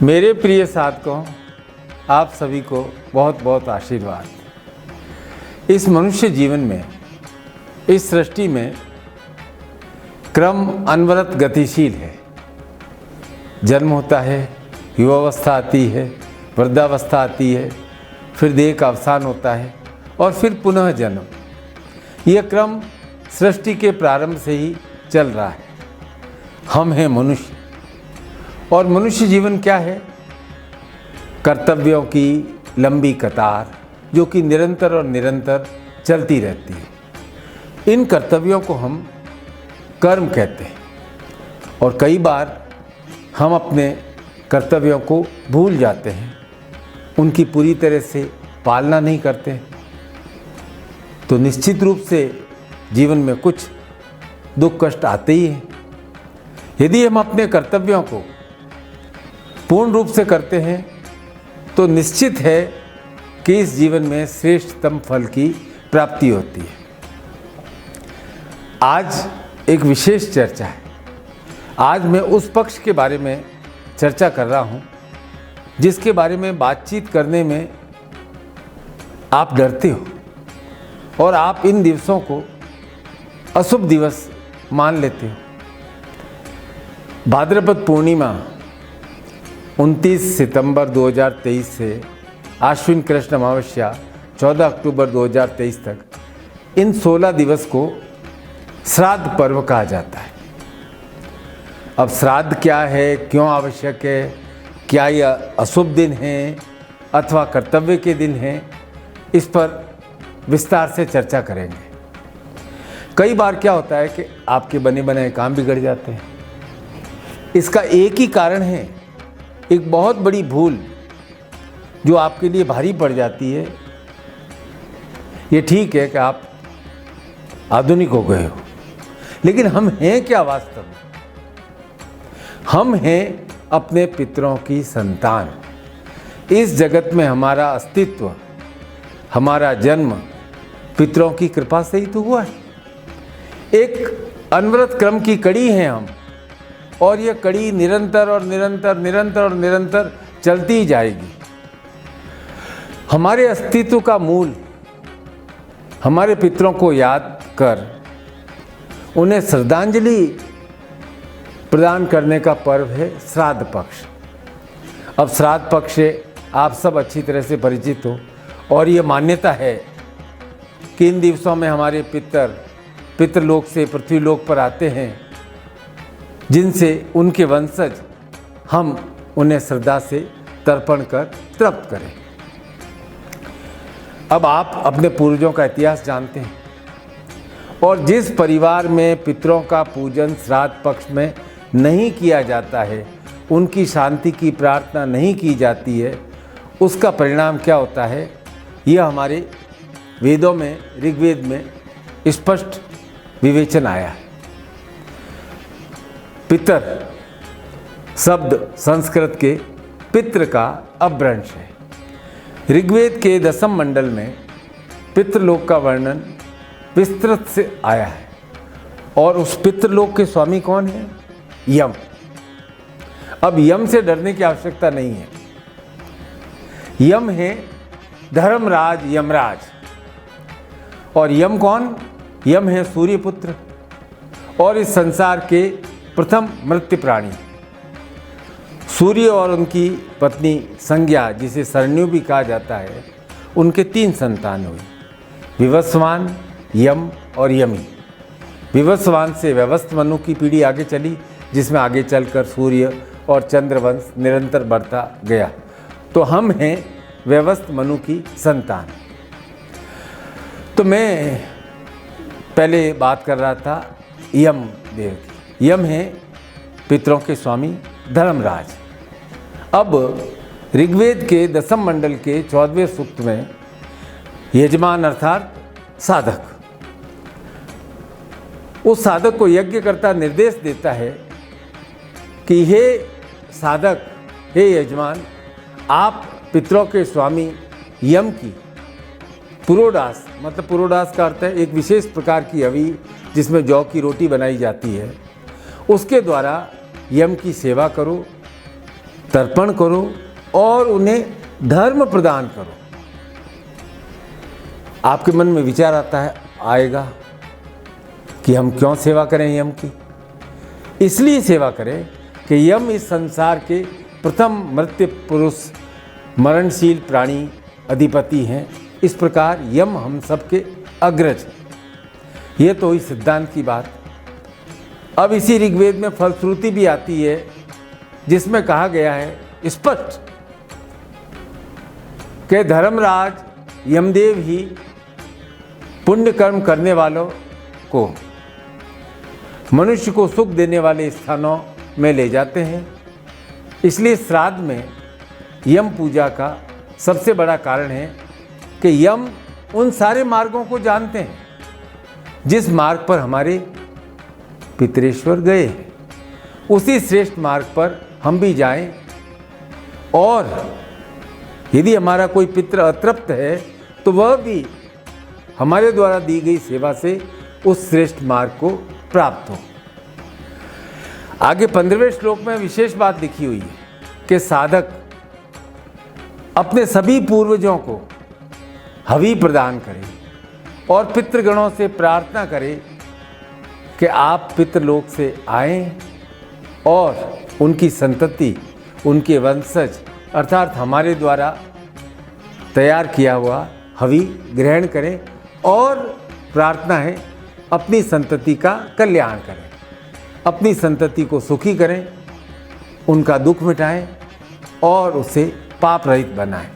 मेरे प्रिय साधकों, आप सभी को बहुत बहुत आशीर्वाद। इस मनुष्य जीवन में, इस सृष्टि में क्रम अनवरत गतिशील है। जन्म होता है, युवावस्था आती है, वृद्धावस्था आती है, फिर देह का अवसान होता है और फिर पुनः जन्म। यह क्रम सृष्टि के प्रारंभ से ही चल रहा है। हम हैं मनुष्य, और मनुष्य जीवन क्या है? कर्तव्यों की लंबी कतार जो कि निरंतर और निरंतर चलती रहती है। इन कर्तव्यों को हम कर्म कहते हैं, और कई बार हम अपने कर्तव्यों को भूल जाते हैं, उनकी पूरी तरह से पालना नहीं करते हैं। तो निश्चित रूप से जीवन में कुछ दुख कष्ट आते ही हैं। यदि हम अपने कर्तव्यों को पूर्ण रूप से करते हैं तो निश्चित है कि इस जीवन में श्रेष्ठतम फल की प्राप्ति होती है। आज एक विशेष चर्चा है। आज मैं उस पक्ष के बारे में चर्चा कर रहा हूं जिसके बारे में बातचीत करने में आप डरते हो और आप इन दिवसों को अशुभ दिवस मान लेते हो। भाद्रपद पूर्णिमा 29 सितंबर 2023 से आश्विन कृष्ण अमावस्या 14 अक्टूबर 2023 तक, इन 16 दिवस को श्राद्ध पर्व कहा जाता है। अब श्राद्ध क्या है, क्यों आवश्यक है, क्या यह अशुभ दिन है अथवा कर्तव्य के दिन है, इस पर विस्तार से चर्चा करेंगे। कई बार क्या होता है कि आपके बने बनाए काम बिगड़ जाते हैं। इसका एक ही कारण है, एक बहुत बड़ी भूल जो आपके लिए भारी पड़ जाती है। ये ठीक है कि आप आधुनिक हो गए हो, लेकिन हम हैं क्या वास्तव में? हम हैं अपने पितरों की संतान। इस जगत में हमारा अस्तित्व, हमारा जन्म पितरों की कृपा से ही तो हुआ है। एक अनवरत क्रम की कड़ी हैं हम, और यह कड़ी निरंतर और निरंतर निरंतर और निरंतर चलती ही जाएगी। हमारे अस्तित्व का मूल हमारे पितरों को याद कर उन्हें श्रद्धांजलि प्रदान करने का पर्व है श्राद्ध पक्ष। अब श्राद्ध पक्ष से आप सब अच्छी तरह से परिचित हो, और ये मान्यता है कि इन दिवसों में हमारे पितृलोक से पृथ्वीलोक पर आते हैं, जिनसे उनके वंशज हम उन्हें श्रद्धा से तर्पण कर तृप्त करें। अब आप अपने पूर्वजों का इतिहास जानते हैं, और जिस परिवार में पितरों का पूजन श्राद्ध पक्ष में नहीं किया जाता है, उनकी शांति की प्रार्थना नहीं की जाती है, उसका परिणाम क्या होता है, यह हमारे वेदों में, ऋग्वेद में स्पष्ट विवेचन आया है। पितर शब्द संस्कृत के पितृ का अपभ्रंश है। ऋग्वेद के 10वें मंडल में पितृलोक का वर्णन विस्तृत से आया है, और उस पितृलोक के स्वामी कौन है? यम। अब यम से डरने की आवश्यकता नहीं है। यम है धर्मराज यमराज। और यम कौन? यम है सूर्यपुत्र, और इस संसार के प्रथम मृत्यु प्राणी। सूर्य और उनकी पत्नी संज्ञा, जिसे सरण्यु भी कहा जाता है, उनके 3 संतान हुए, विवस्वान, यम और यमी। विवस्वान से व्यवस्थ मनु की पीढ़ी आगे चली, जिसमें आगे चलकर सूर्य और चंद्रवंश निरंतर बढ़ता गया। तो हम हैं व्यवस्थ मनु की संतान। तो मैं पहले बात कर रहा था यम देव की। यम है पितरों के स्वामी, धर्मराज। अब ऋग्वेद के 10वें मंडल के 14वें सूक्त में यजमान अर्थात साधक, उस साधक को यज्ञकर्ता निर्देश देता है कि हे साधक, हे यजमान, आप पितरों के स्वामी यम की पुरोडास, मतलब पुरोडास का अर्थ है एक विशेष प्रकार की हवी जिसमें जौ की रोटी बनाई जाती है, उसके द्वारा यम की सेवा करो, तर्पण करो और उन्हें धर्म प्रदान करो। आपके मन में विचार आएगा कि हम क्यों सेवा करें यम की। इसलिए सेवा करें कि यम इस संसार के प्रथम मर्त्य पुरुष मरणशील प्राणी अधिपति हैं। इस प्रकार यम हम सबके अग्रज हैं। ये तो इस सिद्धांत की बात। अब इसी ऋग्वेद में फलश्रुति भी आती है जिसमें कहा गया है स्पष्ट कि धर्मराज यमदेव ही पुण्य कर्म करने वालों को मनुष्य को सुख देने वाले स्थानों में ले जाते हैं। इसलिए श्राद्ध में यम पूजा का सबसे बड़ा कारण है कि यम उन सारे मार्गों को जानते हैं जिस मार्ग पर हमारे पितरेश्वर गए हैं। उसी श्रेष्ठ मार्ग पर हम भी जाएं, और यदि हमारा कोई पितृ अतृप्त है तो वह भी हमारे द्वारा दी गई सेवा से उस श्रेष्ठ मार्ग को प्राप्त हो। आगे 15वें श्लोक में विशेष बात लिखी हुई है कि साधक अपने सभी पूर्वजों को हवि प्रदान करें और पितृगणों से प्रार्थना करें कि आप पितृलोक से आएं और उनकी संतति, उनके वंशज अर्थात हमारे द्वारा तैयार किया हुआ हवि ग्रहण करें, और प्रार्थना है अपनी संतति का कल्याण करें, अपनी संतति को सुखी करें, उनका दुख मिटाएं और उसे पाप रहित बनाएं।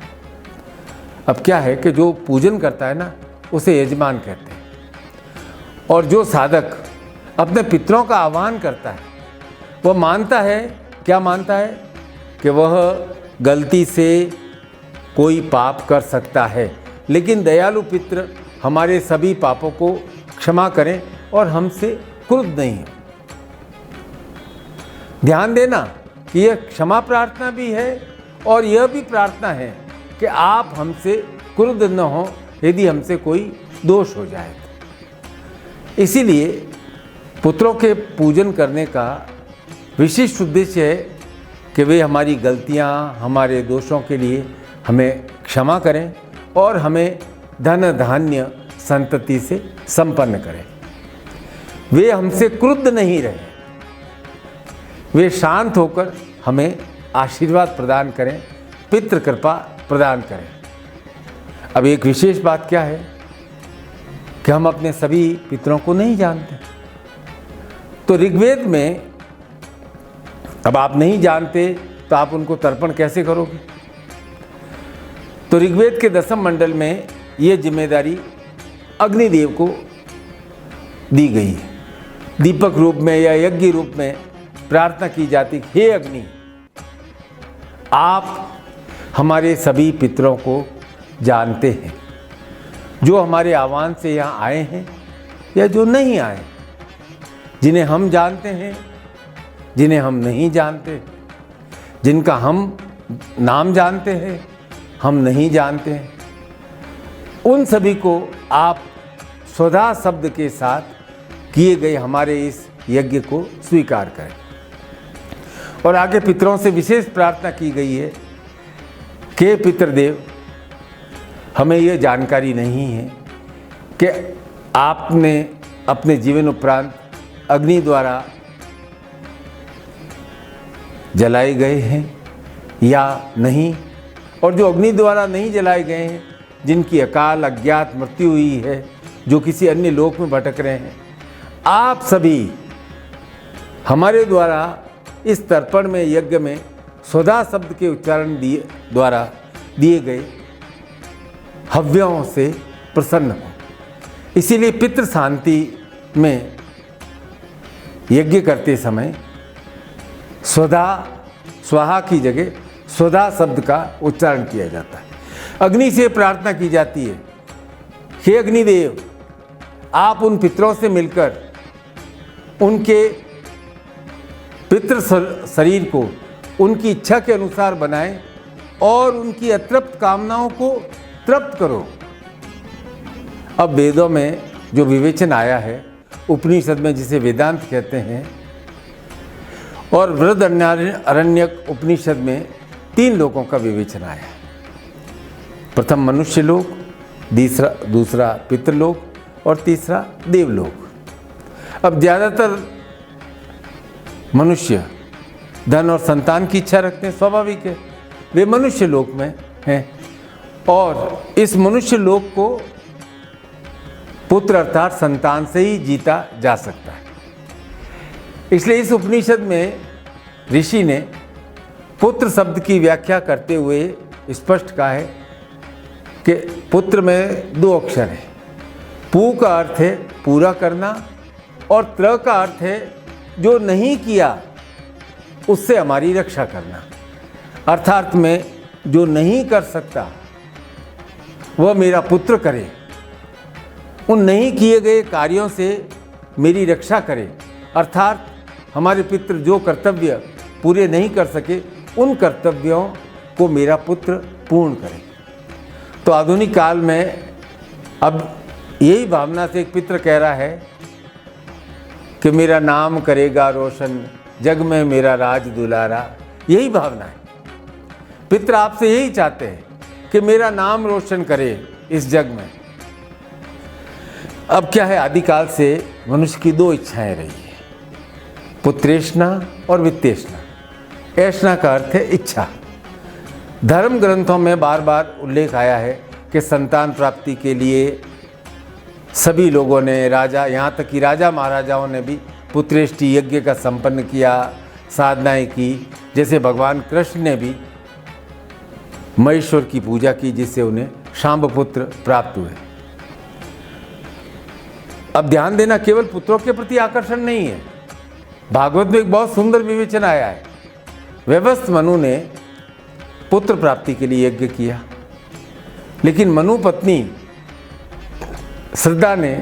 अब क्या है कि जो पूजन करता है ना, उसे यजमान कहते हैं, और जो साधक अपने पितरों का आह्वान करता है वह मानता है, क्या मानता है कि वह गलती से कोई पाप कर सकता है, लेकिन दयालु पितृ हमारे सभी पापों को क्षमा करें और हमसे क्रुद्ध नहीं है। ध्यान देना कि यह क्षमा प्रार्थना भी है और यह भी प्रार्थना है कि आप हमसे क्रुद्ध न हो यदि हमसे कोई दोष हो जाए। इसीलिए पुत्रों के पूजन करने का विशिष्ट उद्देश्य है कि वे हमारी गलतियां, हमारे दोषों के लिए हमें क्षमा करें और हमें धन धान्य संतति से संपन्न करें। वे हमसे क्रुद्ध नहीं रहे, वे शांत होकर हमें आशीर्वाद प्रदान करें, पितृ कृपा प्रदान करें। अब एक विशेष बात क्या है कि हम अपने सभी पितरों को नहीं जानते। तो ऋग्वेद में अब आप नहीं जानते तो आप उनको तर्पण कैसे करोगे? तो ऋग्वेद के 10वें मंडल में ये जिम्मेदारी अग्निदेव को दी गई है। दीपक रूप में या यज्ञ रूप में प्रार्थना की जाती, हे अग्नि, आप हमारे सभी पितरों को जानते हैं, जो हमारे आह्वान से यहाँ आए हैं या जो नहीं आए, जिन्हें हम जानते हैं, जिन्हें हम नहीं जानते, जिनका हम नाम जानते हैं, हम नहीं जानते हैं, उन सभी को आप स्वधा शब्द के साथ किए गए हमारे इस यज्ञ को स्वीकार करें। और आगे पितरों से विशेष प्रार्थना की गई है कि पितृदेव, हमें यह जानकारी नहीं है कि आपने अपने जीवन उपरांत अग्नि द्वारा जलाए गए हैं या नहीं, और जो अग्नि द्वारा नहीं जलाए गए हैं, जिनकी अकाल अज्ञात मृत्यु हुई है, जो किसी अन्य लोक में भटक रहे हैं, आप सभी हमारे द्वारा इस तर्पण में, यज्ञ में स्वधा शब्द के उच्चारण द्वारा दिए गए हव्यों से प्रसन्न हो। इसीलिए पितृ शांति में यज्ञ करते समय स्वधा, स्वाहा की जगह स्वधा शब्द का उच्चारण किया जाता है। अग्नि से प्रार्थना की जाती है, हे अग्निदेव, आप उन पितरों से मिलकर उनके पितृ शरीर को उनकी इच्छा के अनुसार बनाएं और उनकी अतृप्त कामनाओं को तृप्त करो। अब वेदों में जो विवेचन आया है, उपनिषद में जिसे वेदांत कहते हैं, और बृहदारण्यक उपनिषद में 3 लोकों का विवेचन आया। प्रथम मनुष्य लोक, दूसरा पितृलोक और तीसरा देवलोक। अब ज़्यादातर मनुष्य धन और संतान की इच्छा रखते हैं, स्वाभाविक है, वे मनुष्य लोक में हैं और इस मनुष्य लोक को पुत्र अर्थात संतान से ही जीता जा सकता है। इसलिए इस उपनिषद में ऋषि ने पुत्र शब्द की व्याख्या करते हुए स्पष्ट कहा है कि पुत्र में 2 अक्षर हैं। पू का अर्थ है पूरा करना और त्र का अर्थ है जो नहीं किया उससे हमारी रक्षा करना। अर्थात मैं जो नहीं कर सकता वह मेरा पुत्र करे, उन नहीं किए गए कार्यों से मेरी रक्षा करे। अर्थात हमारे पितृ जो कर्तव्य पूरे नहीं कर सके उन कर्तव्यों को मेरा पुत्र पूर्ण करे। तो आधुनिक काल में अब यही भावना से एक पितृ कह रहा है कि मेरा नाम करेगा रोशन, जग में मेरा राज दुलारा। यही भावना है, पितृ आपसे यही चाहते हैं कि मेरा नाम रोशन करे इस जग में। अब क्या है, आदिकाल से मनुष्य की 2 इच्छाएं रही है, पुत्रेष्णा और वित्तेष्णा। ऐष्णा का अर्थ है इच्छा। धर्म ग्रंथों में बार बार उल्लेख आया है कि संतान प्राप्ति के लिए सभी लोगों ने, राजा, यहाँ तक कि राजा महाराजाओं ने भी पुत्रेष्टि यज्ञ का संपन्न किया, साधनाएं की। जैसे भगवान कृष्ण ने भी महेश्वर की पूजा की जिससे उन्हें शांबपुत्र प्राप्त हुए। अब ध्यान देना, केवल पुत्रों के प्रति आकर्षण नहीं है। भागवत में एक बहुत सुंदर विवेचन आया है। व्यवस्थ मनु ने पुत्र प्राप्ति के लिए यज्ञ किया, लेकिन मनु पत्नी श्रद्धा ने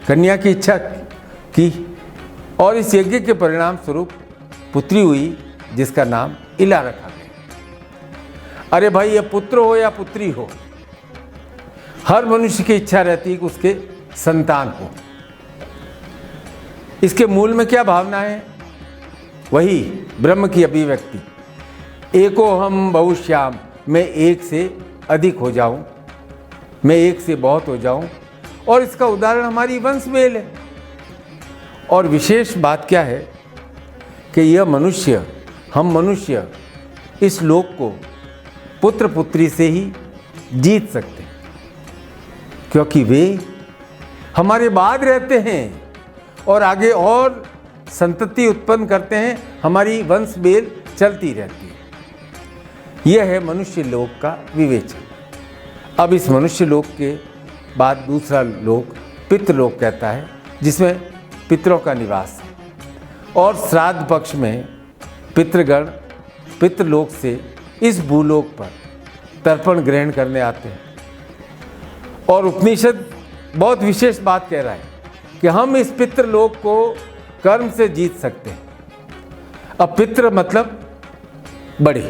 कन्या की इच्छा की और इस यज्ञ के परिणाम स्वरूप पुत्री हुई जिसका नाम इला रखा गया। अरे भाई, ये पुत्र हो या पुत्री हो, हर मनुष्य की इच्छा रहती है कि उसके संतान हो। इसके मूल में क्या भावना है? वही ब्रह्म की अभिव्यक्ति, एको हम बहुश्याम, मैं एक से अधिक हो जाऊं, मैं एक से बहुत हो जाऊं। और इसका उदाहरण हमारी वंश मेल है। और विशेष बात क्या है कि यह मनुष्य, हम मनुष्य इस लोक को पुत्र पुत्री से ही जीत सकते हैं, क्योंकि वे हमारे बाद रहते हैं और आगे और संतति उत्पन्न करते हैं, हमारी वंश मेल चलती रहती है। यह है मनुष्य लोक का विवेचन। अब इस मनुष्य लोक के बाद दूसरा लोक पितृलोक कहता है, जिसमें पितरों का निवास है। और श्राद्ध पक्ष में पितृगण पितृलोक से इस भूलोक पर तर्पण ग्रहण करने आते हैं। और उपनिषद बहुत विशेष बात कह रहा है कि हम इस पितृलोक को कर्म से जीत सकते हैं। अब पितृ मतलब बड़े,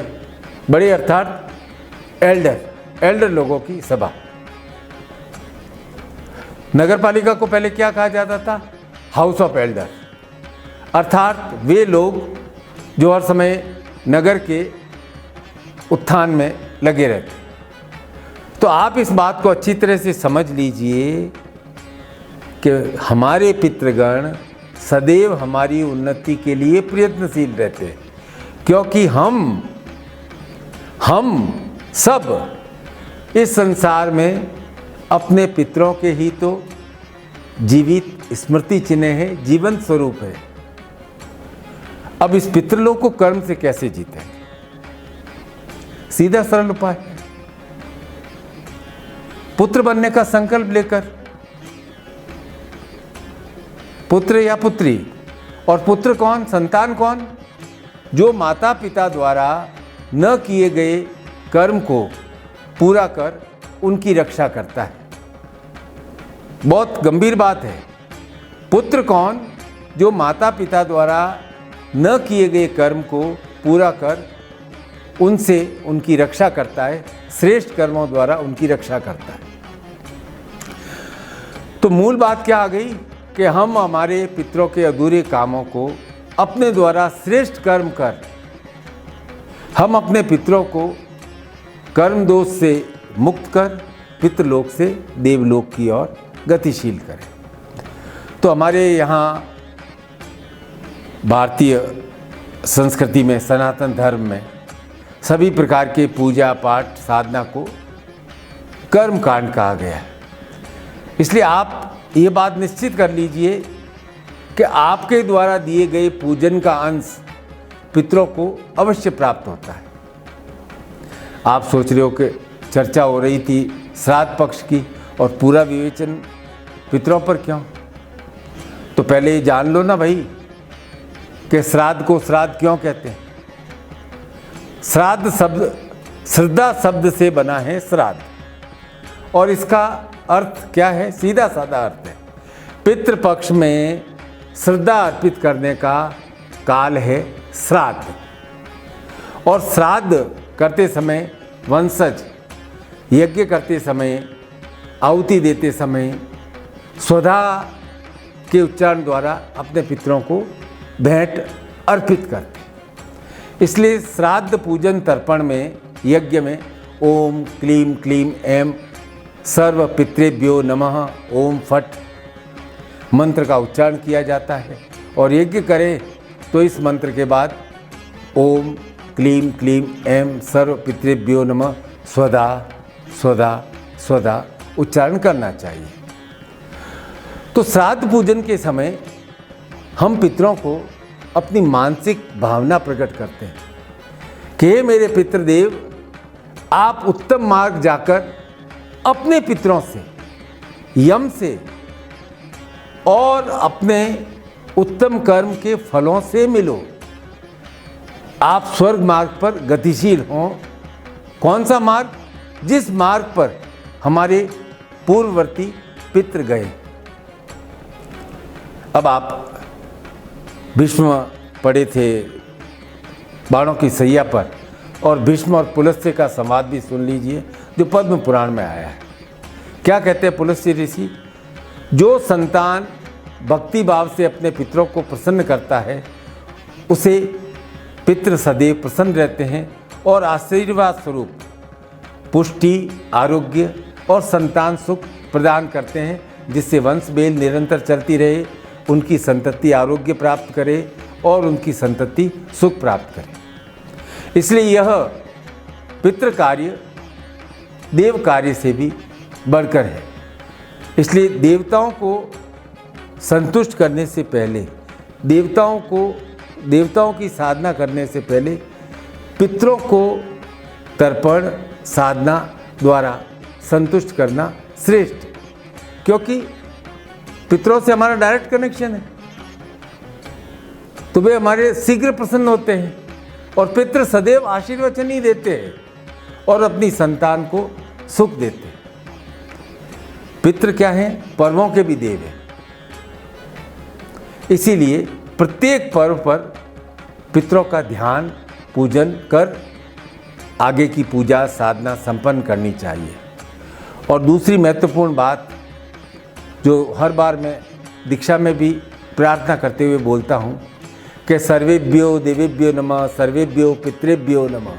बड़े अर्थात एल्डर लोगों की सभा। नगर पालिका को पहले क्या कहा जाता था? हाउस ऑफ एल्डर, अर्थात वे लोग जो हर समय नगर के उत्थान में लगे रहते। तो आप इस बात को अच्छी तरह से समझ लीजिए कि हमारे पितृगण सदैव हमारी उन्नति के लिए प्रयत्नशील रहते हैं, क्योंकि हम सब इस संसार में अपने पितरों के ही तो जीवित स्मृति चिन्ह है, जीवंत स्वरूप है। अब इस पितृलोक को कर्म से कैसे जीतेंगे? सीधा सरल उपाय है, पुत्र बनने का संकल्प लेकर, पुत्र या पुत्री। और पुत्र कौन? संतान कौन? जो माता पिता द्वारा न किए गए कर्म को पूरा कर उनकी रक्षा करता है। बहुत गंभीर बात है। पुत्र कौन? जो माता पिता द्वारा न किए गए कर्म को पूरा कर उनसे उनकी रक्षा करता है, श्रेष्ठ कर्मों द्वारा उनकी रक्षा करता है। तो मूल बात क्या आ गई कि हम हमारे पितरों के अधूरे कामों को अपने द्वारा श्रेष्ठ कर्म कर हम अपने पितरों को कर्म दोष से मुक्त कर पितृलोक से देवलोक की ओर गतिशील करें। तो हमारे यहाँ भारतीय संस्कृति में, सनातन धर्म में सभी प्रकार के पूजा पाठ साधना को कर्म कांड कहा गया है। इसलिए आप ये बात निश्चित कर लीजिए कि आपके द्वारा दिए गए पूजन का अंश पितरों को अवश्य प्राप्त होता है। आप सोच रहे हो कि चर्चा हो रही थी श्राद्ध पक्ष की और पूरा विवेचन पितरों पर क्यों? तो पहले ये जान लो ना भाई कि श्राद्ध को श्राद्ध क्यों कहते हैं। श्राद्ध शब्द श्रद्धा शब्द से बना है श्राद्ध, और इसका अर्थ क्या है? सीधा साधा अर्थ है पितृपक्ष में श्रद्धा अर्पित करने का काल है श्राद्ध। और श्राद्ध करते समय वंशज यज्ञ करते समय, आहुति देते समय स्वधा के उच्चारण द्वारा अपने पितरों को भेंट अर्पित करते। इसलिए श्राद्ध पूजन तर्पण में, यज्ञ में ओम क्लीम क्लीम ऐं सर्व पितृभ्यो नमः ओम फट मंत्र का उच्चारण किया जाता है। और यज्ञ करें तो इस मंत्र के बाद ओम क्लीम क्लीम ऐं सर्व पितृभ्यो नमः स्वधा स्वधा स्वधा उच्चारण करना चाहिए। तो श्राद्ध पूजन के समय हम पितरों को अपनी मानसिक भावना प्रकट करते हैं कि हे मेरे पितृदेव, आप उत्तम मार्ग जाकर अपने पितरों से, यम से और अपने उत्तम कर्म के फलों से मिलो। आप स्वर्ग मार्ग पर गतिशील हों। कौन सा मार्ग? जिस मार्ग पर हमारे पूर्ववर्ती पितृ गए। अब आप भीष्म पड़े थे बाणों की सैया पर, और भीष्म और पुलस्त्य का संवाद भी सुन लीजिए जो पद्म पुराण में आया है। क्या कहते हैं पुलस्त्य ऋषि? जो संतान भक्ति भाव से अपने पितरों को प्रसन्न करता है उसे पितृ सदैव प्रसन्न रहते हैं और आशीर्वाद स्वरूप पुष्टि, आरोग्य और संतान सुख प्रदान करते हैं, जिससे वंश बेल निरंतर चलती रहे, उनकी संतति आरोग्य प्राप्त करे और उनकी संतति सुख प्राप्त करे। इसलिए यह पितृ कार्य देव कार्य से भी बढ़कर है। इसलिए देवताओं को संतुष्ट करने से पहले, देवताओं की साधना करने से पहले पितरों को तर्पण साधना द्वारा संतुष्ट करना श्रेष्ठ, क्योंकि पितरों से हमारा डायरेक्ट कनेक्शन है। तो वे हमारे शीघ्र प्रसन्न होते हैं और पितृ सदैव आशीर्वचन ही देते हैं और अपनी संतान को सुख देते हैं। पितृ क्या हैं? पर्वों के भी देव हैं। इसीलिए प्रत्येक पर्व पर पितरों का ध्यान पूजन कर आगे की पूजा साधना संपन्न करनी चाहिए। और दूसरी महत्वपूर्ण बात जो हर बार मैं दीक्षा में भी प्रार्थना करते हुए बोलता हूँ कि सर्वेभ्यो देवेभ्यो नमः, सर्वेभ्यो पितृभ्यो नमः।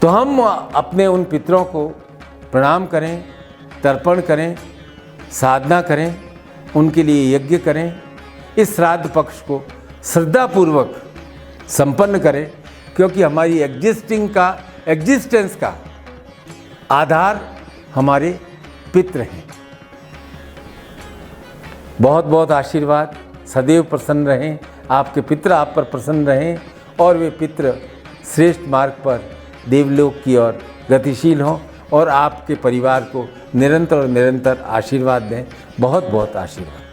तो हम अपने उन पितरों को प्रणाम करें, तर्पण करें, साधना करें, उनके लिए यज्ञ करें, इस श्राद्ध पक्ष को श्रद्धापूर्वक संपन्न करें, क्योंकि हमारी एग्जिस्टेंस का आधार हमारे पितृ हैं। बहुत बहुत आशीर्वाद। सदैव प्रसन्न रहें, आपके पितृ आप पर प्रसन्न रहें और वे पितृ श्रेष्ठ मार्ग पर देवलोक की ओर गतिशील हों और आपके परिवार को निरंतर आशीर्वाद दें। बहुत बहुत आशीर्वाद।